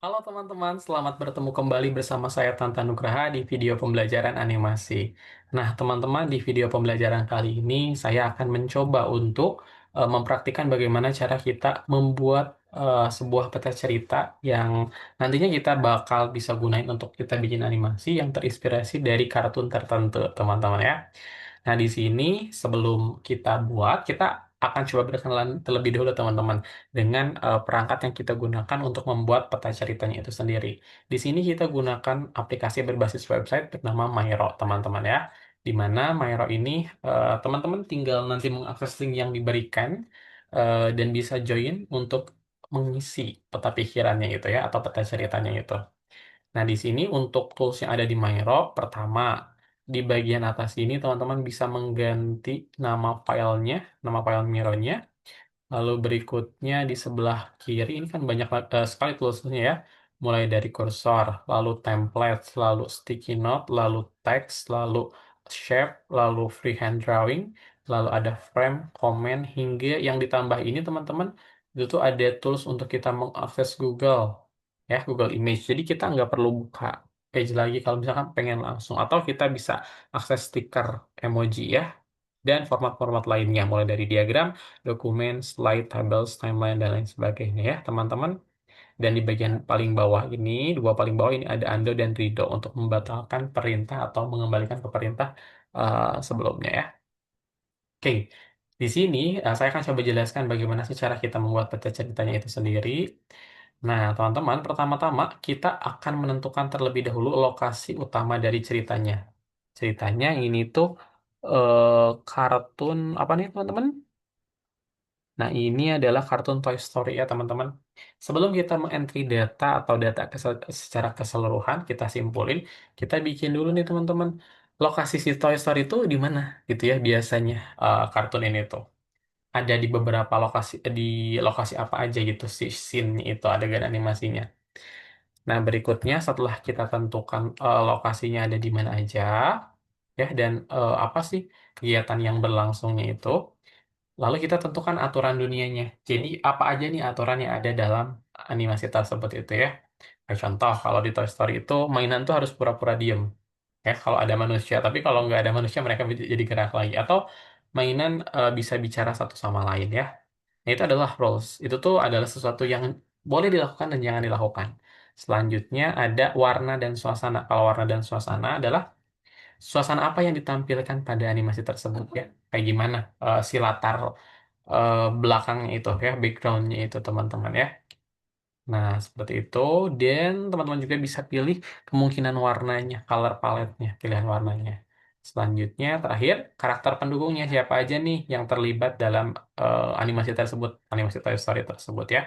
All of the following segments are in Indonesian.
Halo teman-teman, selamat bertemu kembali bersama saya Tanta Nugraha di video pembelajaran animasi. Nah, teman-teman, di video pembelajaran kali ini saya akan mencoba untuk mempraktikkan bagaimana cara kita membuat sebuah peta cerita yang nantinya kita bakal bisa gunain untuk kita bikin animasi yang terinspirasi dari kartun tertentu, teman-teman ya. Nah, di sini sebelum kita buat, kita akan coba berkenalan terlebih dahulu teman-teman dengan perangkat yang kita gunakan untuk membuat peta ceritanya itu sendiri. Di sini kita gunakan aplikasi berbasis website bernama Mairo, teman-teman ya. Di mana Mairo ini teman-teman tinggal nanti mengakses link yang diberikan dan bisa join untuk mengisi peta pikirannya itu ya atau peta ceritanya itu. Nah, di sini untuk tools yang ada di Mairo, pertama, di bagian atas ini teman-teman bisa mengganti nama file Miro-nya. Lalu berikutnya di sebelah kiri, ini kan banyak sekali toolsnya ya. Mulai dari kursor, lalu template, lalu sticky note, lalu text, lalu shape, lalu freehand drawing, lalu ada frame, comment, hingga yang ditambah ini teman-teman, itu tuh ada tools untuk kita mengakses Google ya Google Image. Jadi kita nggak perlu buka page lagi kalau misalkan pengen langsung atau kita bisa akses stiker emoji ya dan format-format lainnya mulai dari diagram, dokumen, slide, tables, timeline dan lain sebagainya ya teman-teman. Dan di bagian paling bawah ini, dua paling bawah ini ada undo dan redo untuk membatalkan perintah atau mengembalikan ke perintah sebelumnya ya. Oke, di sini saya akan coba jelaskan bagaimana sih cara kita membuat peta ceritanya itu sendiri. Nah, teman-teman, pertama-tama kita akan menentukan terlebih dahulu lokasi utama dari ceritanya. Ceritanya ini tuh kartun apa nih, teman-teman? Nah, ini adalah kartun Toy Story ya, teman-teman. Sebelum kita mengentry data atau data secara keseluruhan, kita simpulin, kita bikin dulu nih, teman-teman. Lokasi si Toy Story itu di mana gitu ya biasanya kartun ini tuh. Ada di beberapa lokasi di lokasi apa aja gitu si scene itu adegan animasinya. Nah, berikutnya setelah kita tentukan lokasinya ada di mana aja ya dan apa sih kegiatan yang berlangsungnya itu, lalu kita tentukan aturan dunianya. Jadi apa aja nih aturan yang ada dalam animasi tersebut itu ya. Kayak contoh kalau di Toy Story itu mainan tuh harus pura-pura diem ya kalau ada manusia, tapi kalau nggak ada manusia mereka jadi gerak lagi atau mainan bisa bicara satu sama lain ya. Nah, itu adalah rules. Itu tuh adalah sesuatu yang boleh dilakukan dan jangan dilakukan. Selanjutnya ada warna dan suasana. Kalau warna dan suasana adalah suasana apa yang ditampilkan pada animasi tersebut ya. Kayak gimana si latar belakangnya itu ya, backgroundnya itu teman-teman ya. Nah, seperti itu. Dan teman-teman juga bisa pilih kemungkinan warnanya, color palette-nya, pilihan warnanya. Selanjutnya, terakhir, karakter pendukungnya siapa aja nih yang terlibat dalam animasi tersebut, animasi Toy Story tersebut ya.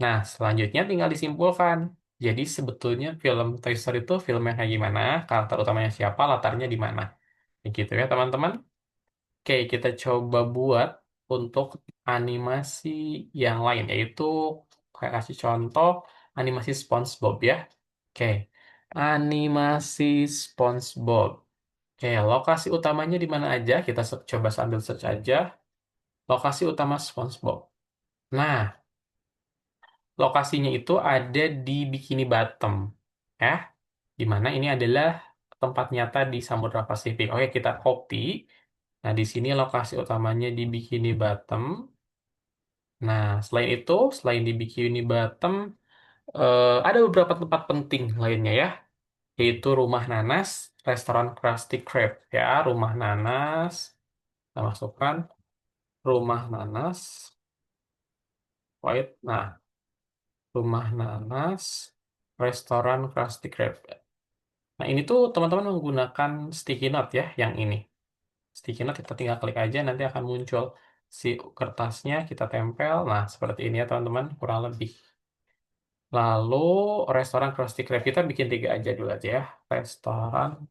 Nah, selanjutnya tinggal disimpulkan. Jadi sebetulnya film Toy Story itu film yang kayak gimana, karakter utamanya siapa, latarnya di mana. Kayak gitu ya, teman-teman. Oke, kita coba buat untuk animasi yang lain, yaitu kayak kasih contoh animasi SpongeBob ya. Oke, animasi SpongeBob. Oke, lokasi utamanya di mana aja? Kita coba sambil search aja. Lokasi utama SpongeBob. Nah, lokasinya itu ada di Bikini Bottom. Ya, di mana ini adalah tempat nyata di Samudra Pasifik. Oke, kita copy. Nah, di sini lokasi utamanya di Bikini Bottom. Nah, selain itu, selain di Bikini Bottom, ada beberapa tempat penting lainnya ya, yaitu Rumah Nanas, restoran Krusty Krab ya, Rumah Nanas, kita masukkan Rumah Nanas, wait, nah, Rumah Nanas, restoran Krusty Krab. Nah, ini tuh teman-teman menggunakan sticky note ya, yang ini. Sticky note kita tinggal klik aja, nanti akan muncul si kertasnya, kita tempel. Nah, seperti ini ya teman-teman, kurang lebih. Lalu restoran Krusty Krab kita bikin tiga aja dulu aja ya. Restoran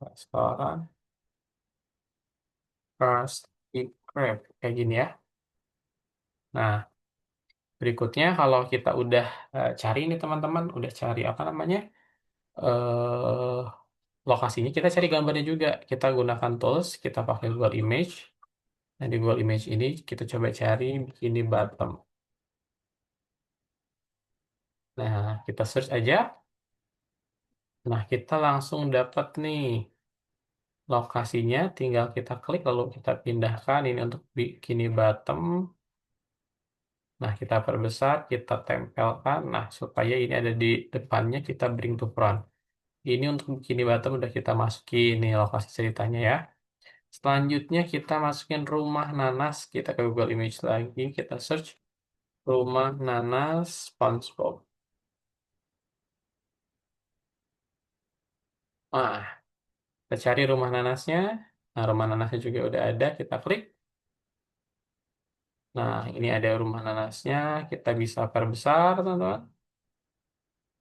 Krusty Krab kayak gini ya. Nah, berikutnya kalau kita udah cari ini teman-teman, udah cari apa namanya eh lokasinya, kita cari gambarnya juga. Kita gunakan tools, kita pakai Google Image. Nah, di Google Image ini kita coba cari Bikini Bottom. Nah, kita search aja. Nah, kita langsung dapat nih lokasinya. Tinggal kita klik lalu kita pindahkan ini untuk bikini bottom. Nah, kita perbesar, kita tempelkan. Nah, supaya ini ada di depannya, kita bring to front. Ini untuk bikini bottom udah kita masukin nih lokasi ceritanya ya. Selanjutnya kita masukin rumah nanas. Kita ke Google Image lagi, kita search rumah nanas SpongeBob. Nah, kita cari rumah nanasnya. Nah, rumah nanasnya juga udah ada, kita klik. Nah, ini ada rumah nanasnya. Kita bisa perbesar, teman-teman.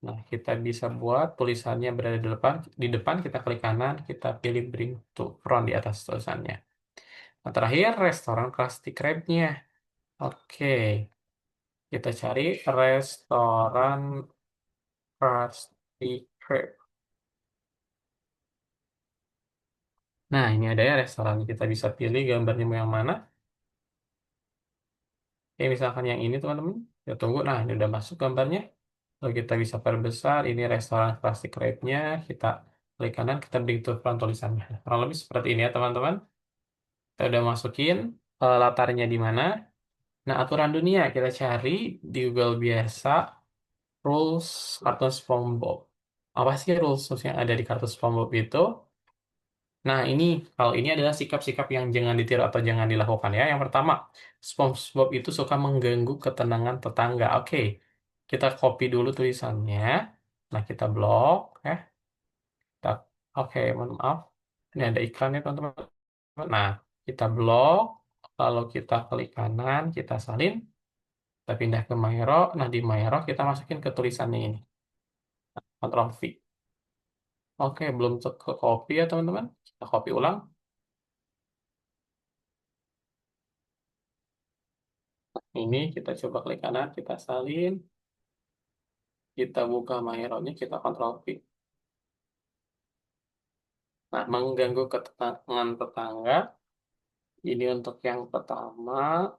Nah, kita bisa buat tulisannya berada di depan. Di depan kita klik kanan, kita pilih bring to front di atas tulisannya. Nah, terakhir restoran Krusty Krab-nya. Oke, kita cari restoran Krusty Krab. Nah, ini ada ya restoran. Kita bisa pilih gambarnya mau yang mana. Oke, misalkan yang ini, teman-teman. Kita tunggu. Nah, ini udah masuk gambarnya. Lalu kita bisa perbesar. Ini restoran Krusty Krab-nya. Kita klik kanan, kita bring to front tulisannya. Nah, kurang lebih seperti ini ya, teman-teman. Kita udah masukin latarnya di mana. Nah, aturan dunia kita cari di Google biasa rules kartun SpongeBob. Apa sih rules yang ada di kartu SpongeBob itu? Nah, ini kalau ini adalah sikap-sikap yang jangan ditiru atau jangan dilakukan ya. Yang pertama, SpongeBob itu suka mengganggu ketenangan tetangga. Oke, kita copy dulu tulisannya. Nah, kita blok ya. Kita, oke, mohon maaf. Ini ada iklannya, teman-teman. Nah, kita blok, lalu kita klik kanan, kita salin, kita pindah ke Maero. Nah, di Maero kita masukin ke tulisannya ini. Ctrl V. Oke, belum ke copy ya, teman-teman. Kita copy ulang. Ini kita coba klik kanan, kita salin, kita buka Maero-nya, kita Ctrl V. Nah, mengganggu ketenangan tetangga. Ini untuk yang pertama,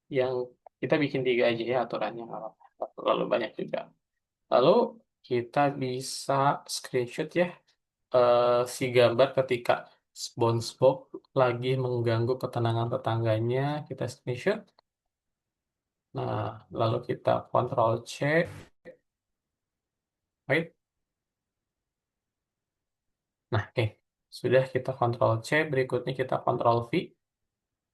yang kita bikin 3 aja ya aturannya, nggak apa-apa. Terlalu banyak juga. Lalu kita bisa screenshot ya si gambar ketika SpongeBob lagi mengganggu ketenangan tetangganya. Kita screenshot. Nah, lalu kita Ctrl C. Wait. Nah, oke. Sudah kita Ctrl C, berikutnya kita Ctrl V.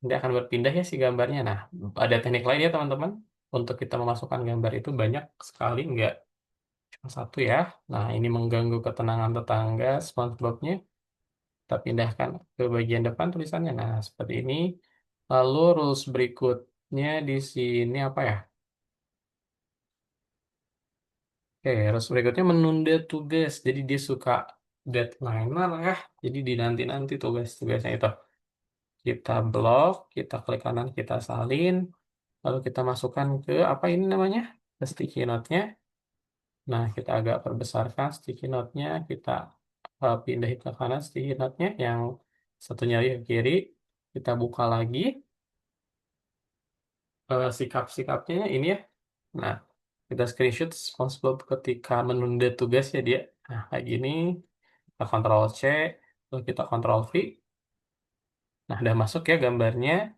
Nanti akan berpindah ya si gambarnya. Nah, ada teknik lain ya teman-teman. Untuk kita memasukkan gambar itu banyak sekali, nggak cuma satu ya. Nah, ini mengganggu ketenangan tetangga SpongeBob-nya. Kita pindahkan ke bagian depan tulisannya. Nah, seperti ini. Lalu rules berikutnya di sini apa ya? Oke, rules berikutnya menunda tugas. Jadi dia suka deadline-er ya. Jadi dinanti-nanti tugas-tugasnya itu. Kita blok, kita klik kanan, kita salin. Lalu kita masukkan ke apa ini namanya? Ke sticky note-nya. Nah, kita agak perbesarkan sticky note-nya. Kita pindahin ke kanan sticky note-nya. Yang satunya lagi ke kiri. Kita buka lagi sikap-sikapnya ini ya. Nah, kita screenshot SpongeBob ketika menunda tugas ya dia. Nah, kayak gini. Kita Ctrl C. Lalu kita Ctrl V. Nah, udah masuk ya gambarnya.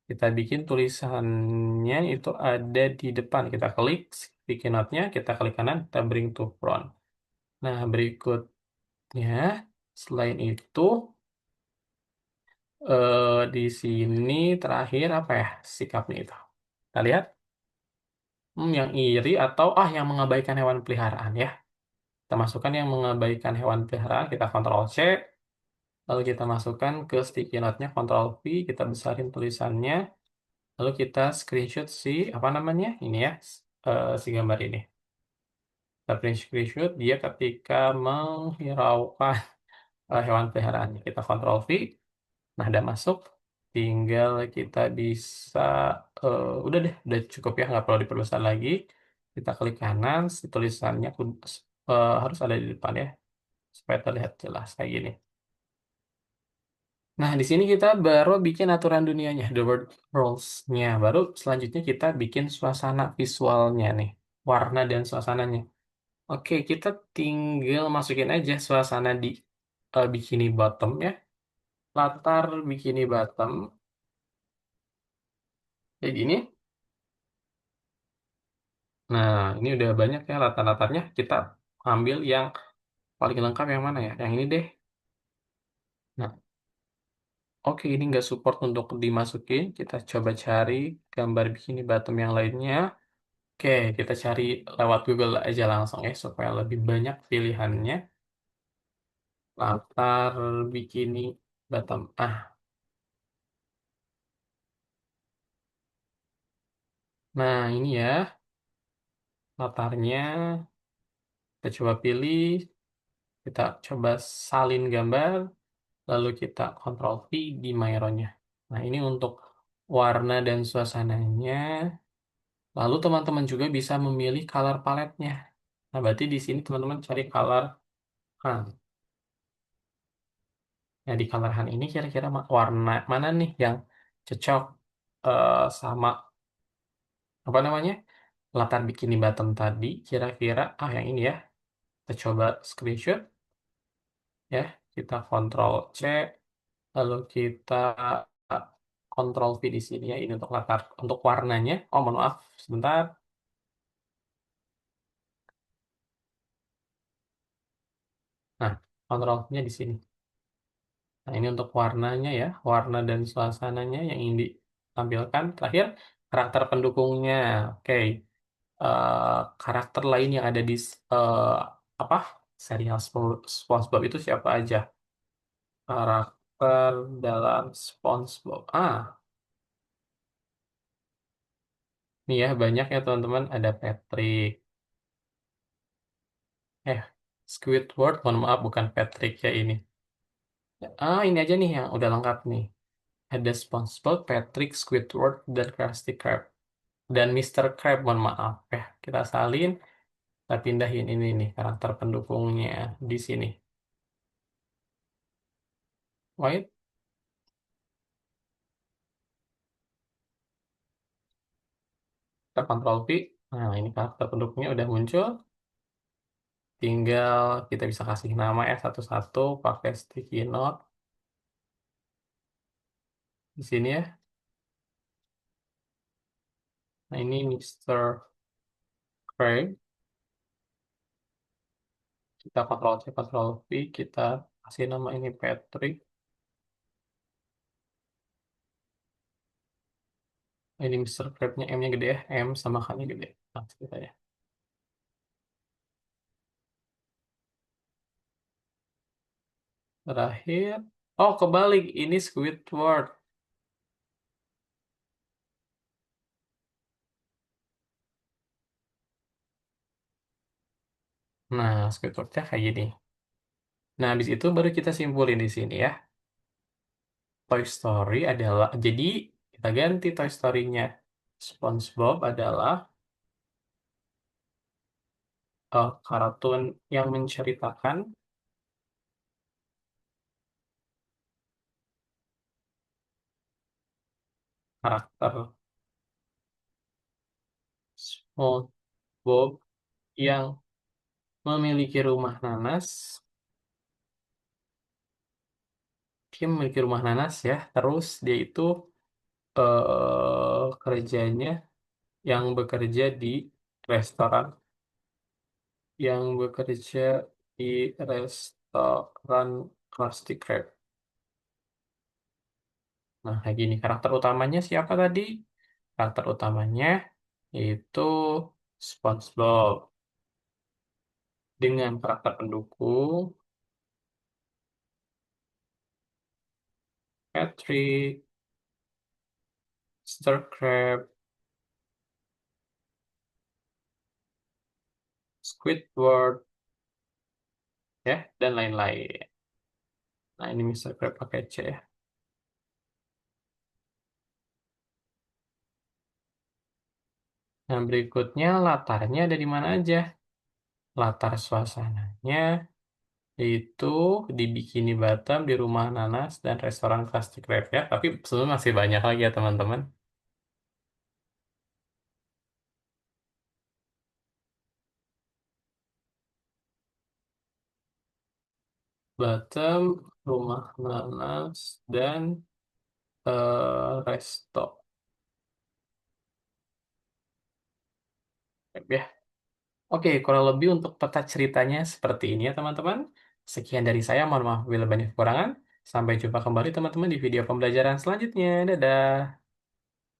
Kita bikin tulisannya itu ada di depan. Kita klik sticky note-nya, kita klik kanan, kita bring to front. Nah, berikutnya, selain itu, di sini terakhir apa ya sikapnya itu? Kita lihat, yang iri atau yang mengabaikan hewan peliharaan ya. Kita masukkan yang mengabaikan hewan peliharaan, kita Ctrl C, lalu kita masukkan ke sticky note-nya, Ctrl V, kita besarin tulisannya, lalu kita screenshot si, apa namanya, ini ya, si gambar ini. Kita print screenshot dia ketika menghiraukan hewan peliharaan. Kita Ctrl V. Nah, udah masuk. Tinggal kita bisa, udah deh, udah cukup ya, nggak perlu diperbesar lagi. Kita klik kanan, si tulisannya harus ada di depan ya, supaya terlihat jelas kayak gini. Nah, di sini kita baru bikin aturan dunianya, the word rules-nya. Baru selanjutnya kita bikin suasana visualnya nih. warna dan suasananya. Oke, kita tinggal masukin aja suasana di bikini bottom ya. Latar bikini bottom kayak gini. Nah, ini udah banyak ya latar-latarnya. Kita ambil yang paling lengkap yang mana ya? Yang ini deh. Nah, oke, ini nggak support untuk dimasukin. Kita coba cari gambar bikini bottom yang lainnya. Oke, kita cari lewat Google aja langsung ya, supaya lebih banyak pilihannya. Latar bikini bottom. Nah ini ya latarnya. Kita coba pilih, kita coba salin gambar, lalu kita Ctrl V di Maironnya. Nah ini untuk warna dan suasananya. Lalu teman-teman juga bisa memilih color paletnya. Nah, berarti di sini teman-teman cari color Han. Nah, di color Han ini kira-kira warna mana nih yang cocok sama apa namanya latar bikini bottom tadi? Kira-kira yang ini ya. Kita coba screenshot ya. Kita Ctrl C, lalu kita Ctrl V di sini ya. Ini untuk latar untuk warnanya. Oh, mohon maaf, sebentar. Nah, Ctrl V-nya di sini. Nah, ini untuk warnanya ya, warna dan suasananya yang ingin ditampilkan. Terakhir, karakter pendukungnya. Oke, karakter lain yang ada di apa serial SpongeBob itu siapa aja? Karakter dalam SpongeBob. Nih ya banyak ya teman-teman. Ada Patrick, eh Squidward. Mohon maaf, bukan Patrick ya ini. Ini aja nih yang udah lengkap nih. Ada SpongeBob, Patrick, Squidward, dan Krusty Krab. Dan Mister Krab, mohon maaf ya. Kita salin, kita pindahin ini nih karakter pendukungnya di sini. Wait, kita Ctrl V. Nah, ini karakter pendukungnya udah muncul. Tinggal kita bisa kasih nama ya satu-satu pakai sticky note di sini ya. Nah, ini Mister Krab. Kita Ctrl C, Ctrl V. Kita kasih nama ini Patrick. Ini Mister Krabnya M-nya gede ya. M sama K-nya gede. Nah, kita ya. Terakhir. Oh, kebalik. Ini Squidward. Nah, Squidwardnya kayak gini. Nah, habis itu baru kita simpulin di sini ya. Toy Story adalah, jadi kita ganti Toy Story-nya. SpongeBob adalah kartun yang menceritakan karakter SpongeBob yang memiliki rumah nanas. Dia memiliki rumah nanas ya. Terus dia itu kerjanya yang bekerja di restoran, yang bekerja di restoran Krusty Krab. Nah, kayak gini. Karakter utamanya siapa tadi? Karakter utamanya yaitu SpongeBob. Dengan karakter pendukung Patrick, Mr. Krab, Squidward, ya, dan lain-lain. Nah, ini Mr. Krab pakai C ya. Nah, berikutnya latarnya ada di mana aja? Latar suasananya itu di Bikini Bottom, di Rumah Nanas, dan restoran Krusty Krab ya. Tapi sebenarnya masih banyak lagi ya teman-teman. Bottom, rumah nanas, dan resto. Ya. Oke, kurang lebih untuk peta ceritanya seperti ini ya teman-teman. Sekian dari saya, mohon maaf bila banyak kekurangan. Sampai jumpa kembali teman-teman di video pembelajaran selanjutnya. Dadah.